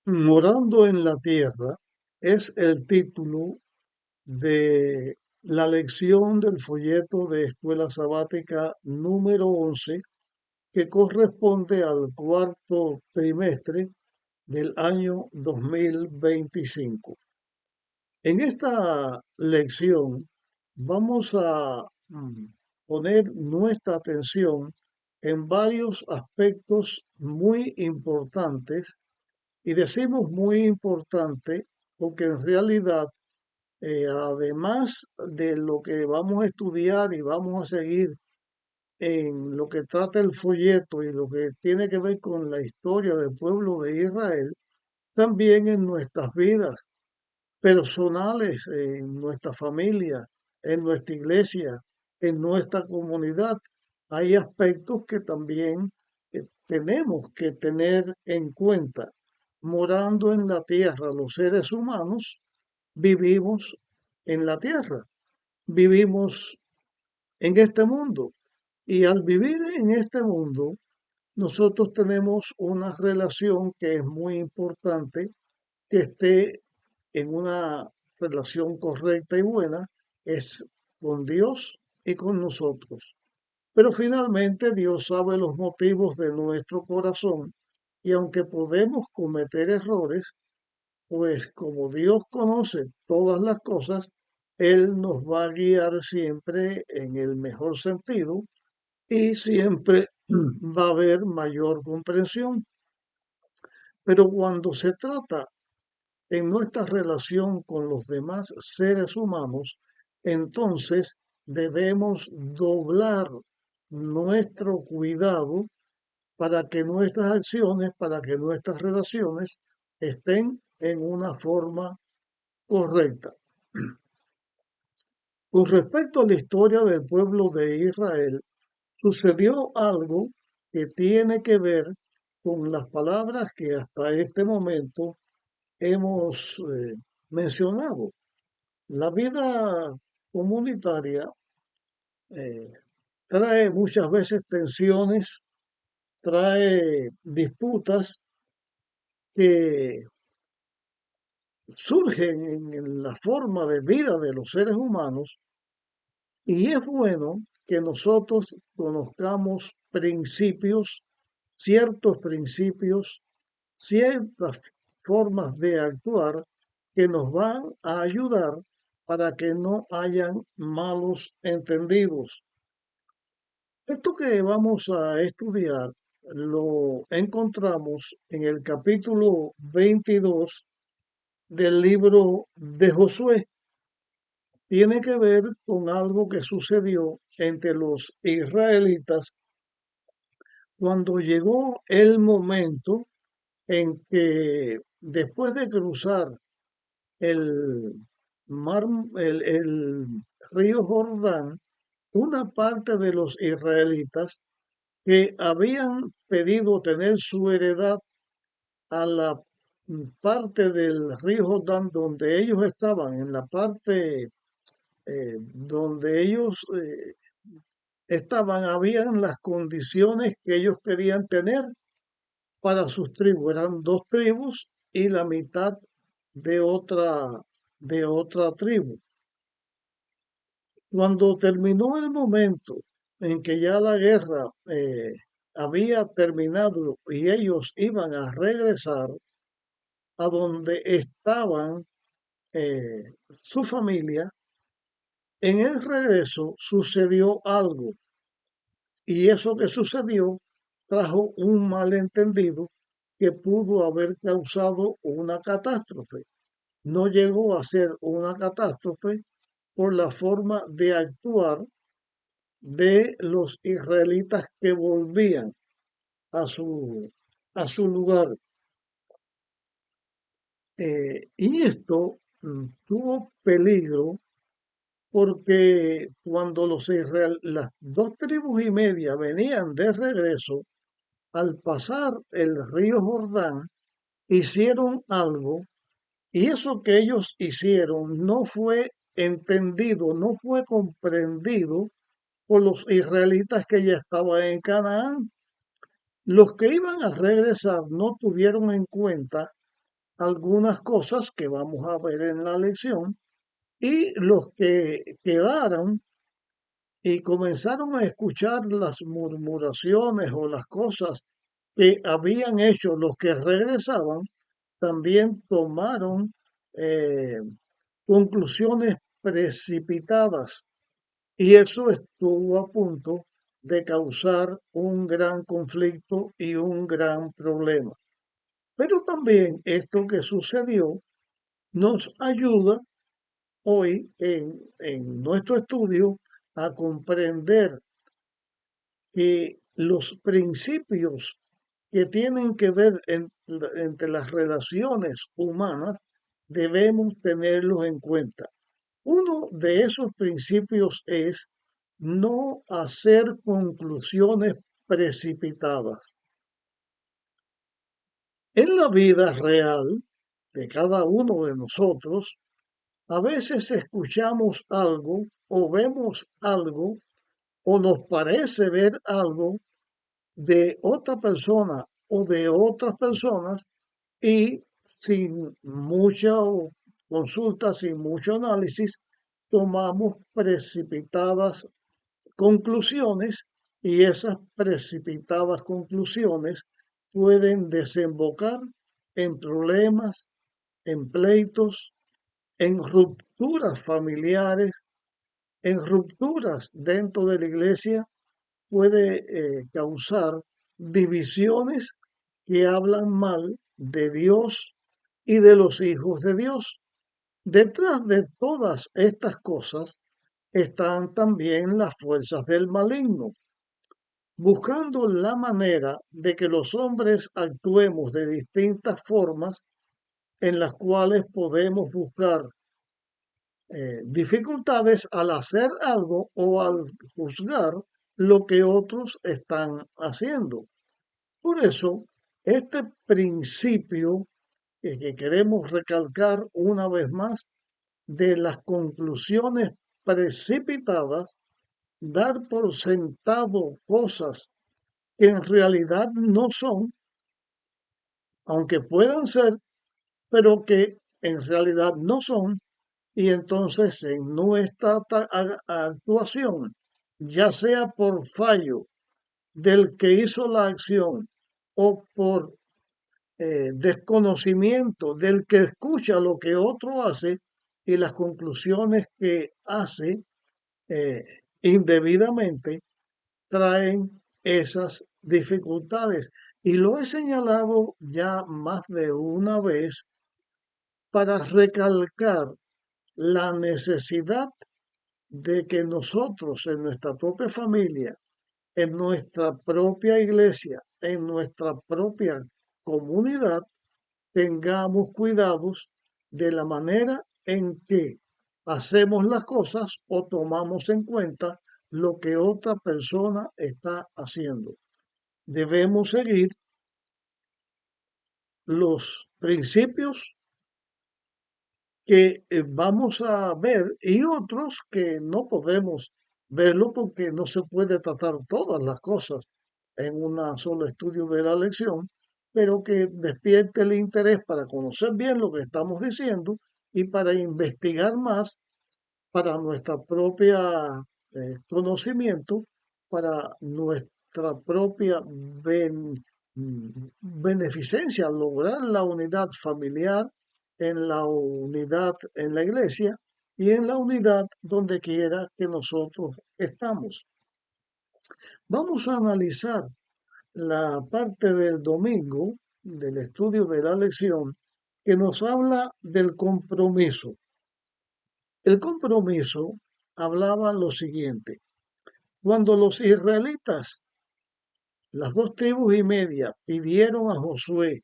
Morando en la Tierra es el título de la lección del folleto de Escuela Sabática número 11, que corresponde al cuarto trimestre del año 2025. En esta lección vamos a poner nuestra atención en varios aspectos muy importantes, y decimos muy importante porque en realidad, además de lo que vamos a estudiar y vamos a seguir en lo que trata el folleto y lo que tiene que ver con la historia del pueblo de Israel, también en nuestras vidas personales, en nuestra familia, en nuestra iglesia, en nuestra comunidad, hay aspectos que también tenemos que tener en cuenta. Morando en la tierra, los seres humanos vivimos en la tierra, vivimos en este mundo. Y al vivir en este mundo, nosotros tenemos una relación que es muy importante que esté en una relación correcta y buena, es con Dios y con nosotros. Pero finalmente Dios sabe los motivos de nuestro corazón, y aunque podemos cometer errores, pues como Dios conoce todas las cosas, Él nos va a guiar siempre en el mejor sentido y siempre va a haber mayor comprensión. Pero cuando se trata en nuestra relación con los demás seres humanos, entonces debemos doblar nuestro cuidado para que nuestras acciones, para que nuestras relaciones estén en una forma correcta. Con respecto a la historia del pueblo de Israel, sucedió algo que tiene que ver con las palabras que hasta este momento hemos mencionado. La vida comunitaria eh, trae muchas veces tensiones, trae disputas que surgen en la forma de vida de los seres humanos, y es bueno que nosotros conozcamos principios, ciertos principios, ciertas formas de actuar que nos van a ayudar para que no hayan malos entendidos. Esto que vamos a estudiar lo encontramos en el capítulo 22 del libro de Josué. Tiene que ver con algo que sucedió entre los israelitas cuando llegó el momento en que, después de cruzar el mar, el río Jordán, una parte de los israelitas que habían pedido tener su heredad a la parte del río Jordán donde ellos estaban, en la parte donde ellos estaban, habían las condiciones que ellos querían tener para sus tribus. Eran dos tribus y la mitad de otra tribu. Cuando terminó el momento en que ya la guerra había terminado y ellos iban a regresar a donde estaban su familia, en el regreso sucedió algo, y eso que sucedió trajo un malentendido que pudo haber causado una catástrofe. No llegó a ser una catástrofe por la forma de actuar de los israelitas que volvían a su lugar. Y esto tuvo peligro porque cuando las dos tribus y media venían de regreso, al pasar el río Jordán, hicieron algo, y eso que ellos hicieron no fue entendido, no fue comprendido por los israelitas que ya estaban en Canaán. Los que iban a regresar no tuvieron en cuenta algunas cosas que vamos a ver en la lección y los que quedaron y comenzaron a escuchar las murmuraciones o las cosas que habían hecho los que regresaban, también tomaron eh, conclusiones precipitadas y eso estuvo a punto de causar un gran conflicto y un gran problema. Pero también esto que sucedió nos ayuda hoy en nuestro estudio a comprender que los principios que tienen que ver entre las relaciones humanas debemos tenerlos en cuenta. Uno de esos principios es no hacer conclusiones precipitadas. En la vida real de cada uno de nosotros, a veces escuchamos algo o vemos algo o nos parece ver algo de otra persona o de otras personas y sin mucha consulta, sin mucho análisis, tomamos precipitadas conclusiones y esas precipitadas conclusiones pueden desembocar en problemas, en pleitos, en rupturas familiares, en rupturas dentro de la iglesia, puede causar divisiones que hablan mal de Dios y de los hijos de Dios. Detrás de todas estas cosas están también las fuerzas del maligno, buscando la manera de que los hombres actuemos de distintas formas en las cuales podemos buscar dificultades al hacer algo o al juzgar lo que otros están haciendo. Por eso, este principio que queremos recalcar una vez más de las conclusiones precipitadas, dar por sentado cosas que en realidad no son, aunque puedan ser, pero que en realidad no son, y entonces en nuestra actuación, ya sea por fallo del que hizo la acción o por desconocimiento del que escucha lo que otro hace y las conclusiones que hace eh, indebidamente, traen esas dificultades. Y lo he señalado ya más de una vez para recalcar la necesidad de que nosotros en nuestra propia familia, en nuestra propia iglesia, en nuestra propia comunidad, tengamos cuidados de la manera en que hacemos las cosas o tomamos en cuenta lo que otra persona está haciendo. Debemos seguir los principios que vamos a ver y otros que no podemos verlo porque no se puede tratar todas las cosas en un solo estudio de la lección, pero que despierte el interés para conocer bien lo que estamos diciendo y para investigar más para nuestra propia conocimiento, para nuestra propia beneficencia, lograr la unidad familiar, en la unidad en la iglesia y en la unidad donde quiera que nosotros estamos. Vamos a analizar la parte del domingo del estudio de la lección que nos habla del compromiso. El compromiso hablaba lo siguiente: cuando los israelitas, las dos tribus y media, pidieron a Josué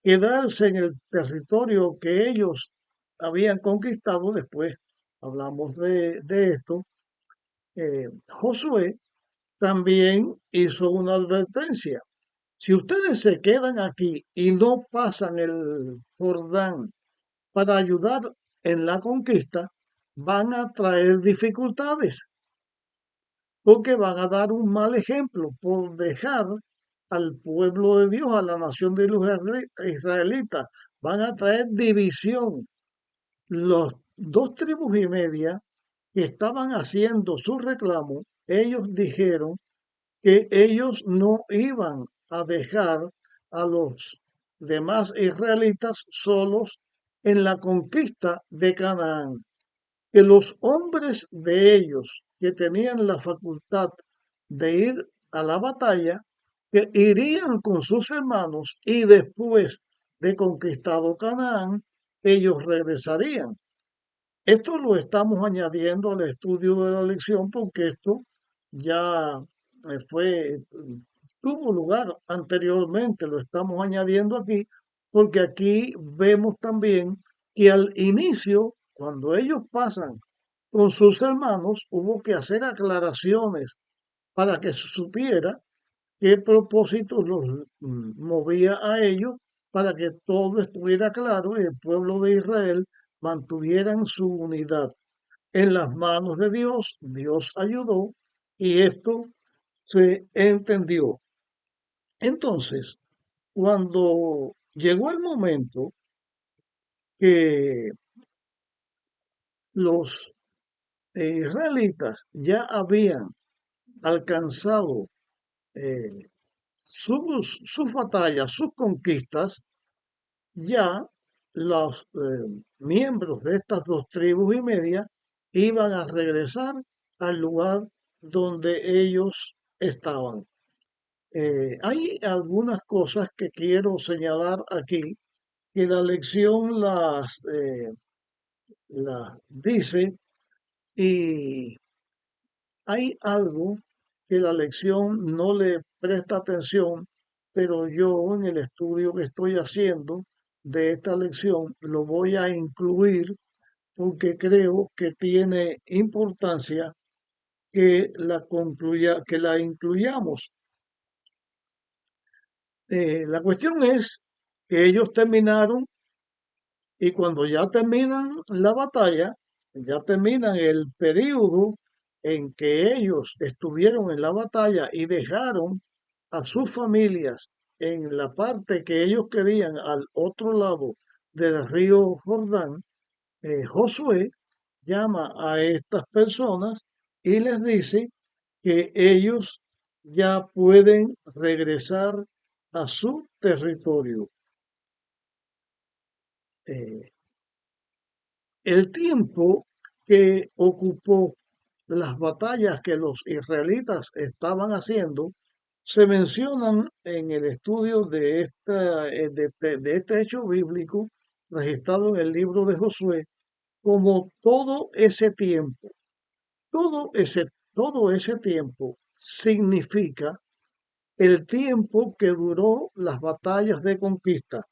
quedarse en el territorio que ellos habían conquistado, después hablamos de esto, Josué también hizo una advertencia. Si ustedes se quedan aquí y no pasan el Jordán para ayudar en la conquista, van a traer dificultades, porque van a dar un mal ejemplo por dejar al pueblo de Dios, a la nación de los israelitas, van a traer división. Los dos tribus y media que estaban haciendo su reclamo, ellos dijeron que ellos no iban a dejar a los demás israelitas solos en la conquista de Canaán, que los hombres de ellos que tenían la facultad de ir a la batalla, que irían con sus hermanos y después de conquistado Canaán, ellos regresarían. Esto lo estamos añadiendo al estudio de la lección porque esto ya tuvo lugar anteriormente, lo estamos añadiendo aquí, porque aquí vemos también que al inicio, cuando ellos pasan con sus hermanos, hubo que hacer aclaraciones para que se supiera qué propósito los movía a ellos, para que todo estuviera claro y el pueblo de Israel mantuvieran su unidad. En las manos de Dios, Dios ayudó y esto se entendió. Entonces, cuando llegó el momento que los israelitas ya habían alcanzado sus batallas, sus conquistas, ya los miembros de estas dos tribus y media iban a regresar al lugar donde ellos estaban. Hay algunas cosas que quiero señalar aquí, que la lección las dice, y hay algo que la lección no le presta atención, pero yo en el estudio que estoy haciendo de esta lección lo voy a incluir porque creo que tiene importancia que la incluyamos. La cuestión es que ellos terminaron y cuando ya terminan la batalla, ya terminan el periodo en que ellos estuvieron en la batalla y dejaron a sus familias en la parte que ellos querían al otro lado del río Jordán, Josué llama a estas personas y les dice que ellos ya pueden regresar a su territorio. Eh, el tiempo que ocupó las batallas que los israelitas estaban haciendo se mencionan en el estudio de este hecho bíblico registrado en el libro de Josué como todo ese tiempo. Todo ese, todo ese tiempo significa el tiempo que duró las batallas de conquista.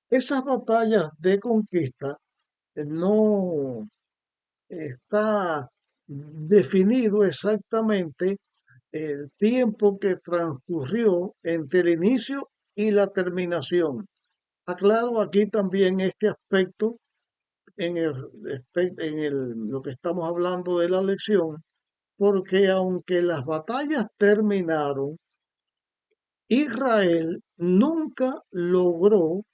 Esas batallas de conquista no está definido exactamente el tiempo que transcurrió entre el inicio y la terminación. Aclaro aquí también este aspecto lo que estamos hablando de la lección, porque aunque las batallas terminaron, Israel nunca logró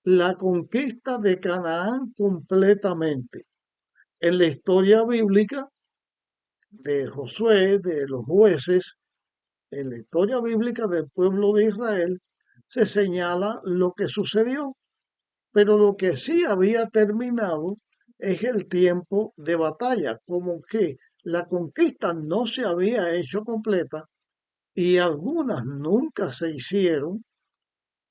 la conquista de Canaán completamente. En la historia bíblica de Josué, de los jueces, en la historia bíblica del pueblo de Israel, se señala lo que sucedió, pero lo que sí había terminado es el tiempo de batalla, como que la conquista no se había hecho completa y algunas nunca se hicieron,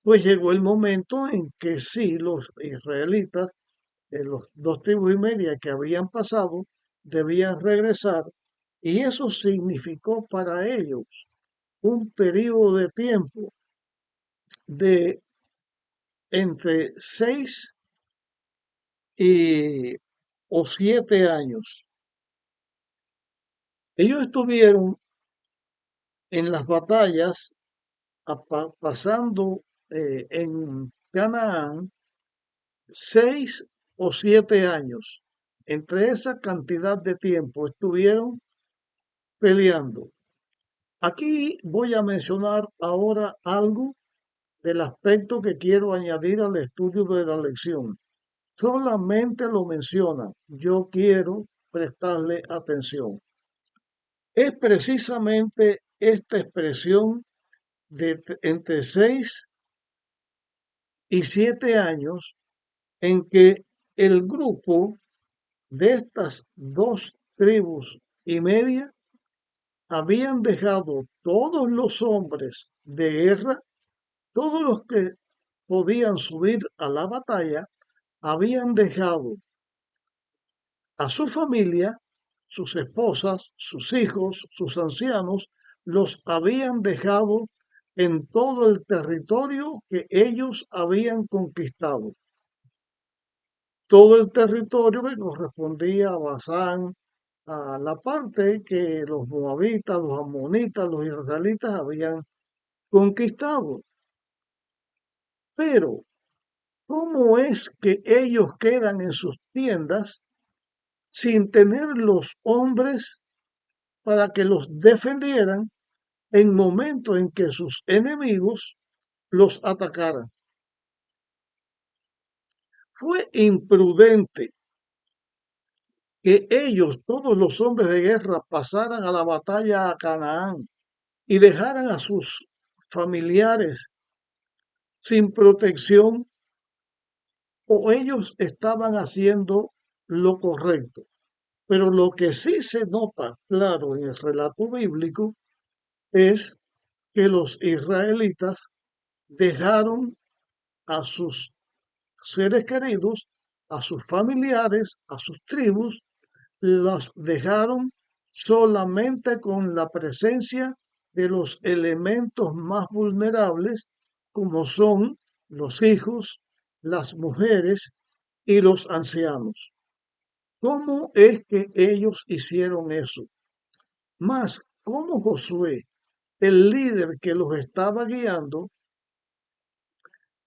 pues llegó el momento en que sí los israelitas, los dos tribus y media que habían pasado, debían regresar y eso significó para ellos un periodo de tiempo de entre 6 o 7 años. Ellos estuvieron en las batallas pasando en Canaán 6 o 7 años. Entre esa cantidad de tiempo estuvieron peleando. Aquí voy a mencionar ahora algo del aspecto que quiero añadir al estudio de la lección. Solamente lo mencionan. Yo quiero prestarle atención. Es precisamente esta expresión de entre 6 y 7 años en que el grupo de estas dos tribus y media habían dejado todos los hombres de guerra, todos los que podían subir a la batalla, habían dejado a su familia, sus esposas, sus hijos, sus ancianos, los habían dejado en todo el territorio que ellos habían conquistado. Todo el territorio que correspondía a Basán, a la parte que los moabitas, los amonitas, los israelitas habían conquistado. Pero, ¿cómo es que ellos quedan en sus tiendas sin tener los hombres para que los defendieran en momentos en que sus enemigos los atacaran? Fue imprudente que ellos, todos los hombres de guerra, pasaran a la batalla a Canaán y dejaran a sus familiares sin protección, o ellos estaban haciendo lo correcto. Pero lo que sí se nota claro en el relato bíblico es que los israelitas dejaron a sus seres queridos, a sus familiares, a sus tribus, las dejaron solamente con la presencia de los elementos más vulnerables, como son los hijos, las mujeres y los ancianos. ¿Cómo es que ellos hicieron eso? Más, ¿cómo Josué, el líder que los estaba guiando,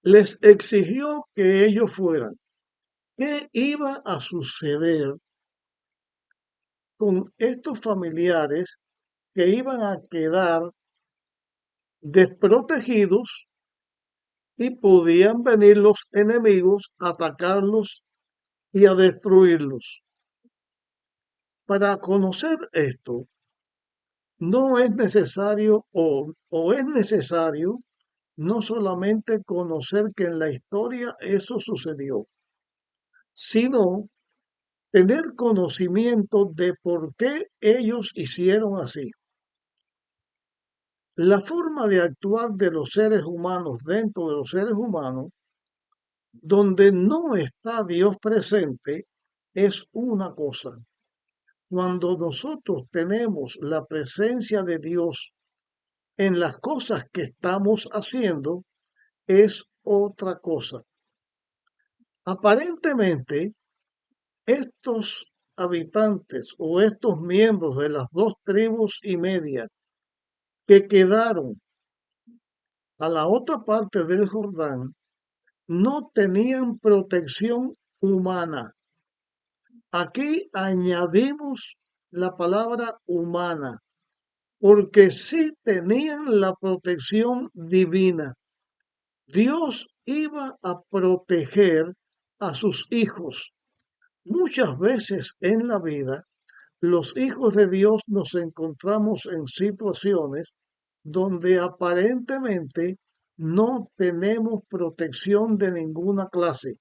les exigió que ellos fueran? ¿Qué iba a suceder con estos familiares que iban a quedar desprotegidos y podían venir los enemigos a atacarlos y a destruirlos? Para conocer esto, no es necesario o es necesario no solamente conocer que en la historia eso sucedió, sino tener conocimiento de por qué ellos hicieron así. La forma de actuar de los seres humanos dentro de los seres humanos, donde no está Dios presente, es una cosa. Cuando nosotros tenemos la presencia de Dios en las cosas que estamos haciendo, es otra cosa. Aparentemente, estos habitantes o estos miembros de las dos tribus y media que quedaron a la otra parte del Jordán no tenían protección humana. Aquí añadimos la palabra humana, porque sí tenían la protección divina. Dios iba a proteger a sus hijos. Muchas veces en la vida, los hijos de Dios nos encontramos en situaciones donde aparentemente no tenemos protección de ninguna clase,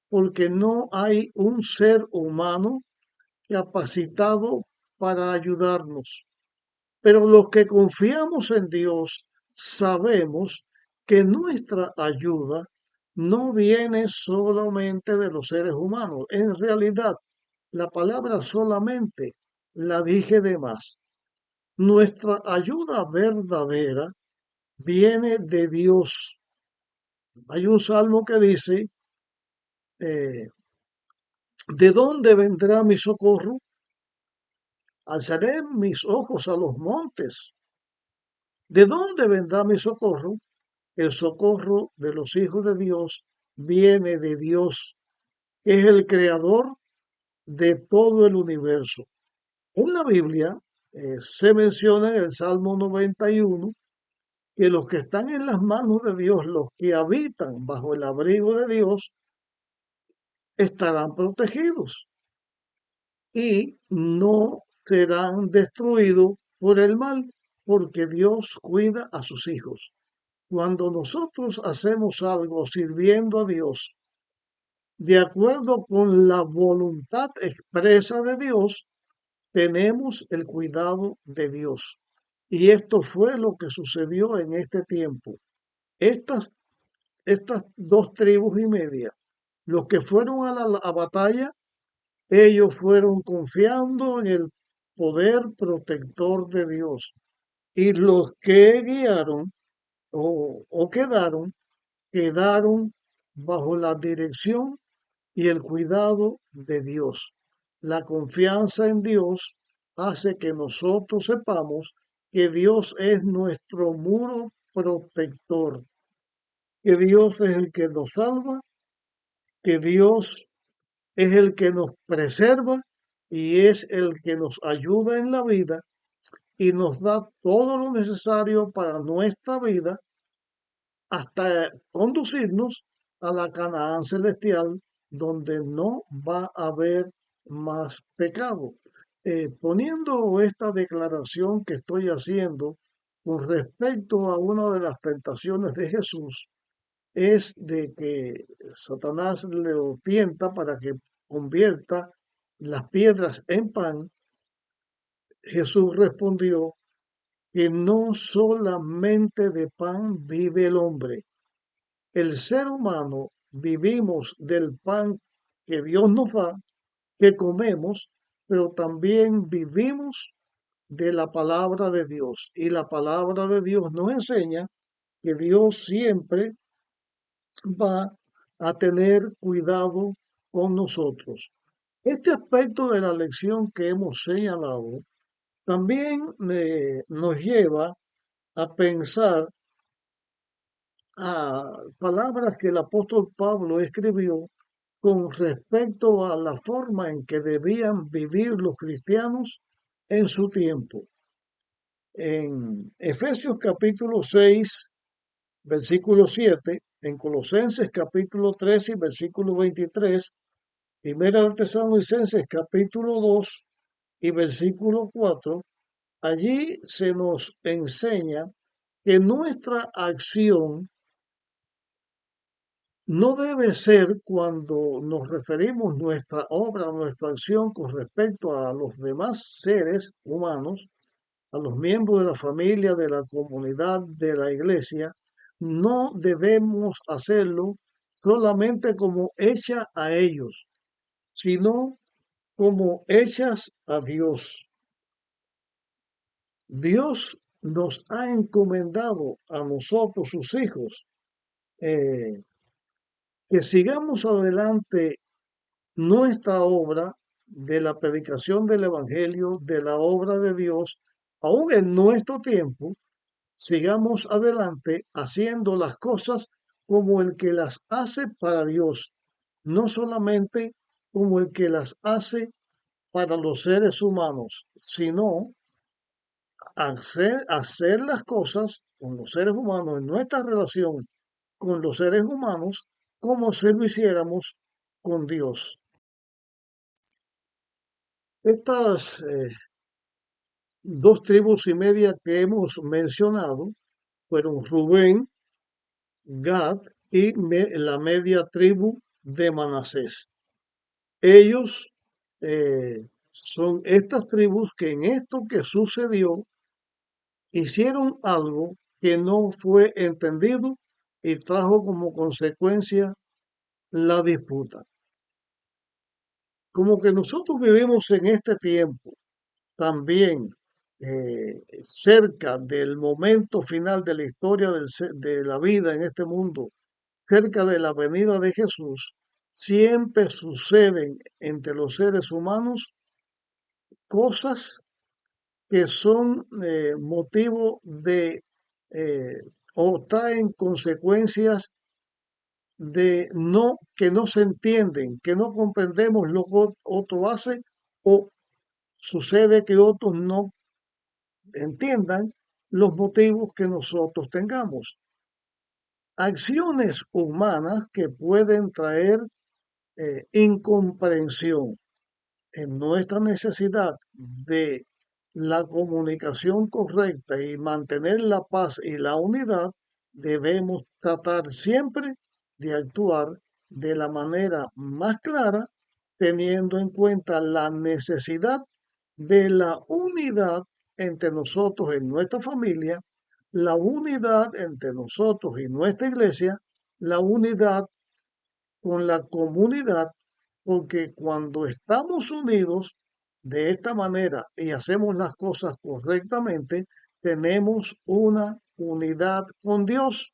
porque no hay un ser humano capacitado para ayudarnos. Pero los que confiamos en Dios sabemos que nuestra ayuda no viene solamente de los seres humanos. En realidad, la palabra solamente la dije de más. Nuestra ayuda verdadera viene de Dios. Hay un salmo que dice, eh, ¿de dónde vendrá mi socorro? Alzaré mis ojos a los montes. ¿De dónde vendrá mi socorro? El socorro de los hijos de Dios viene de Dios, que es el creador de todo el universo. En la Biblia se menciona en el Salmo 91 que los que están en las manos de Dios, los que habitan bajo el abrigo de Dios, estarán protegidos y no serán destruidos por el mal, porque Dios cuida a sus hijos. Cuando nosotros hacemos algo sirviendo a Dios, de acuerdo con la voluntad expresa de Dios, tenemos el cuidado de Dios. Y esto fue lo que sucedió en este tiempo. Estas, estas 2 tribus y media, los que fueron a la batalla, ellos fueron confiando en el poder protector de Dios. Y los que guiaron o quedaron bajo la dirección y el cuidado de Dios. La confianza en Dios hace que nosotros sepamos que Dios es nuestro muro protector, que Dios es el que nos salva, que Dios es el que nos preserva y es el que nos ayuda en la vida y nos da todo lo necesario para nuestra vida hasta conducirnos a la Canaán celestial, donde no va a haber más pecado. Poniendo esta declaración que estoy haciendo con respecto a una de las tentaciones de Jesús, es de que Satanás le tienta para que convierta las piedras en pan. Jesús respondió que no solamente de pan vive el hombre. El ser humano vivimos del pan que Dios nos da, que comemos, pero también vivimos de la palabra de Dios. Y la palabra de Dios nos enseña que Dios siempre va a tener cuidado con nosotros. Este aspecto de la lección que hemos señalado también nos lleva a pensar a palabras que el apóstol Pablo escribió con respecto a la forma en que debían vivir los cristianos en su tiempo. En Efesios capítulo 6, versículo 7, en Colosenses capítulo 3 y versículo 23, Primera de Tesalonicenses capítulo 2 y versículo 4, allí se nos enseña que nuestra acción no debe ser cuando nos referimos nuestra obra, nuestra acción con respecto a los demás seres humanos, a los miembros de la familia, de la comunidad, de la iglesia, no debemos hacerlo solamente como hecha a ellos, sino como hechas a Dios. Dios nos ha encomendado a nosotros, sus hijos, eh, que sigamos adelante nuestra obra de la predicación del Evangelio, de la obra de Dios, aún en nuestro tiempo, sigamos adelante haciendo las cosas como el que las hace para Dios, no solamente como el que las hace para los seres humanos, sino hacer las cosas con los seres humanos en nuestra relación con los seres humanos como si lo hiciéramos con Dios. Estas 2 tribus y media que hemos mencionado fueron Rubén, Gad y la media tribu de Manasés. Ellos son estas tribus que en esto que sucedió hicieron algo que no fue entendido y trajo como consecuencia la disputa. Como que nosotros vivimos en este tiempo también cerca del momento final de la historia de la vida en este mundo, cerca de la venida de Jesús, siempre suceden entre los seres humanos cosas que son motivo de eh, o traen consecuencias de no que no se entienden, que no comprendemos lo que otro hace o sucede que otros no entiendan los motivos que nosotros tengamos. Acciones humanas que pueden traer incomprensión en nuestra necesidad de la comunicación correcta y mantener la paz y la unidad, debemos tratar siempre de actuar de la manera más clara, teniendo en cuenta la necesidad de la unidad entre nosotros en nuestra familia, la unidad entre nosotros y nuestra iglesia, la unidad con la comunidad, porque cuando estamos unidos de esta manera y hacemos las cosas correctamente, tenemos una unidad con Dios.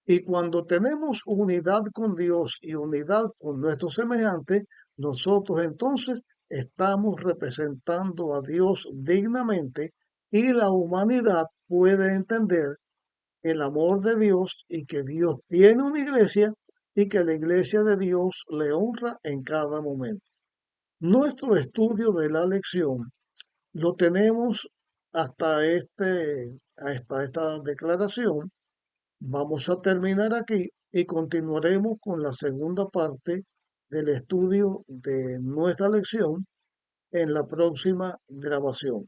Y cuando tenemos unidad con Dios y unidad con nuestros semejantes, nosotros entonces estamos representando a Dios dignamente y la humanidad puede entender el amor de Dios y que Dios tiene una iglesia y que la iglesia de Dios le honra en cada momento. Nuestro estudio de la lección lo tenemos hasta esta declaración. Vamos a terminar aquí y continuaremos con la segunda parte del estudio de nuestra lección en la próxima grabación.